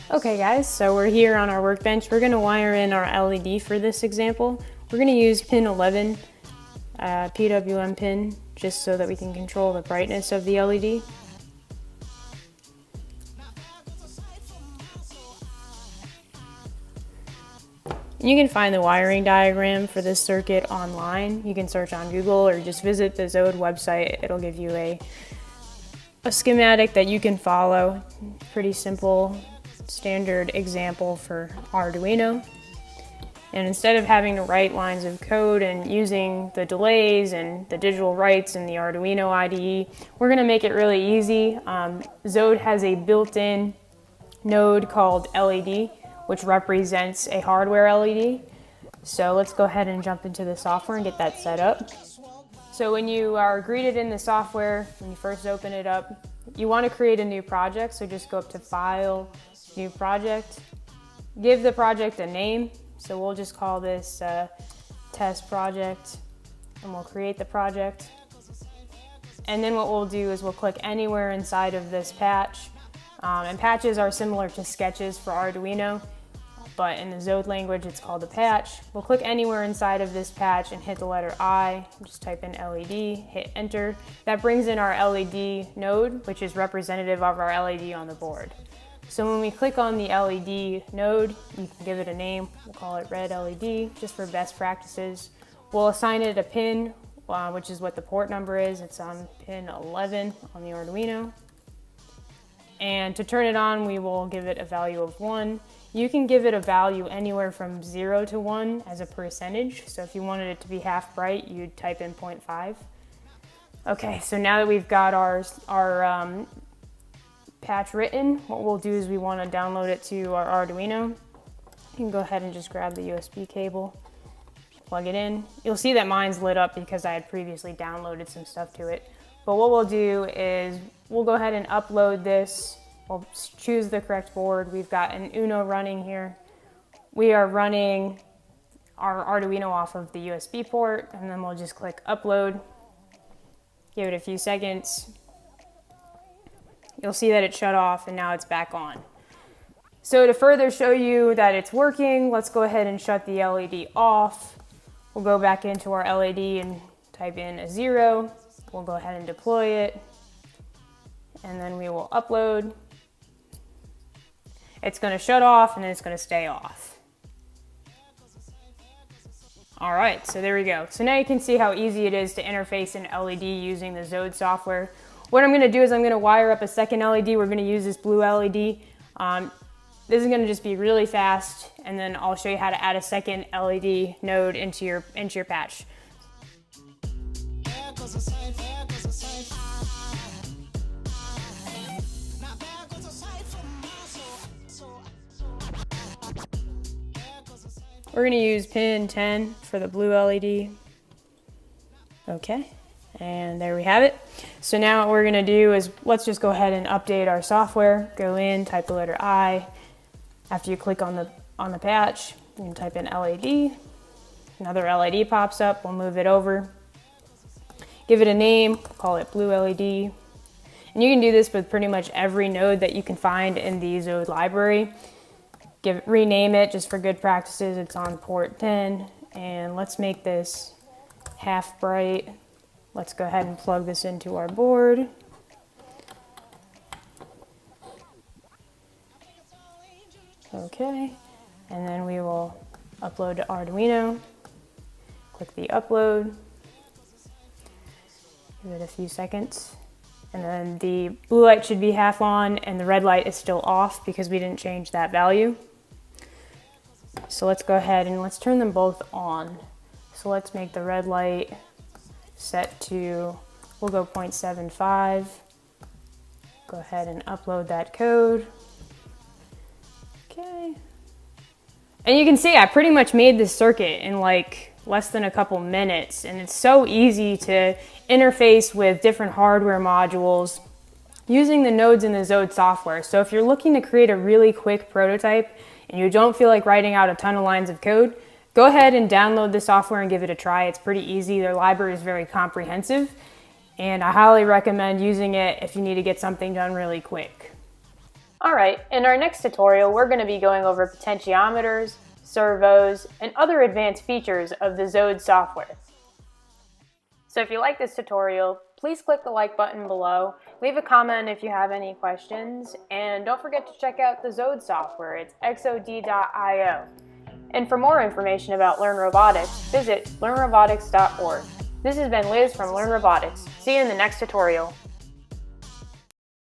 Okay guys, so we're here on our workbench. We're going to wire in our LED for this example. We're going to use pin 11, PWM pin, just so that we can control the brightness of the LED. And you can find the wiring diagram for this circuit online. You can search on Google or just visit the XOD website. It'll give you a schematic that you can follow. Pretty simple, standard example for Arduino. And instead of having to write lines of code and using the delays and the digital writes in the Arduino IDE, we're going to make it really easy. XOD has a built-in node called LED, which represents a hardware LED. So let's go ahead and jump into the software and get that set up. So when you are greeted in the software, when you first open it up, you want to create a new project. So just go up to File, New Project. Give the project a name. So we'll just call this Test Project, and we'll create the project. And then what we'll do is we'll click anywhere inside of this patch. And patches are similar to sketches for Arduino, but in the XOD language it's called a patch. We'll click anywhere inside of this patch and hit the letter I, just type in LED, hit enter. That brings in our LED node, which is representative of our LED on the board. So when we click on the LED node, you can give it a name. We'll call it red LED, just for best practices. We'll assign it a pin, which is what the port number is. It's on pin 11 on the Arduino. And to turn it on, we will give it a value of 1. You can give it a value anywhere from 0 to 1 as a percentage. So if you wanted it to be half bright, you'd type in 0.5. Okay, so now that we've got our patch written, what we'll do is we want to download it to our Arduino. You can go ahead and just grab the USB cable, plug it in. You'll see that mine's lit up because I had previously downloaded some stuff to it. But what we'll do is we'll go ahead and upload this. We'll choose the correct board. We've got an Uno running here. We are running our Arduino off of the USB port, and then we'll just click upload. Give it a few seconds. You'll see that it shut off and now it's back on. So to further show you that it's working, let's go ahead and shut the LED off. We'll go back into our LED and type in a 0. We'll go ahead and deploy it. And then we will upload. It's going to shut off and then it's going to stay off. All right, so there we go. So now you can see how easy it is to interface an LED using the XOD software. What I'm going to do is I'm going to wire up a second LED. We're going to use this blue LED. This is going to just be really fast, and then I'll show you how to add a second LED node into your patch. We're going to use pin 10 for the blue LED. Okay. And there we have it. So now what we're going to do is let's just go ahead and update our software. Go in, type the letter I. After you click on the patch, you can type in LED. Another LED pops up. We'll move it over. Give it a name. Call it blue LED. And you can do this with pretty much every node that you can find in the XOD library. Rename it just for good practices. It's on port 10. And let's make this half bright. Let's go ahead and plug this into our board. Okay, and then we will upload to Arduino. Click the upload. Give it a few seconds. And then the blue light should be half on and the red light is still off because we didn't change that value. So let's go ahead and let's turn them both on. So let's make the red light set to, we'll go 0.75. Go ahead and upload that code. Okay. And you can see I pretty much made this circuit in like less than a couple minutes, and it's so easy to interface with different hardware modules using the nodes in the XOD software. So if you're looking to create a really quick prototype and you don't feel like writing out a ton of lines of code, go ahead and download the software and give it a try. It's pretty easy. Their library is very comprehensive, and I highly recommend using it if you need to get something done really quick. Alright, in our next tutorial we're going to be going over potentiometers, servos, and other advanced features of the XOD software. So if you like this tutorial, please click the like button below, leave a comment if you have any questions, and don't forget to check out the XOD software. It's XOD.io. And for more information about Learn Robotics, visit learnrobotics.org. This has been Liz from Learn Robotics. See you in the next tutorial.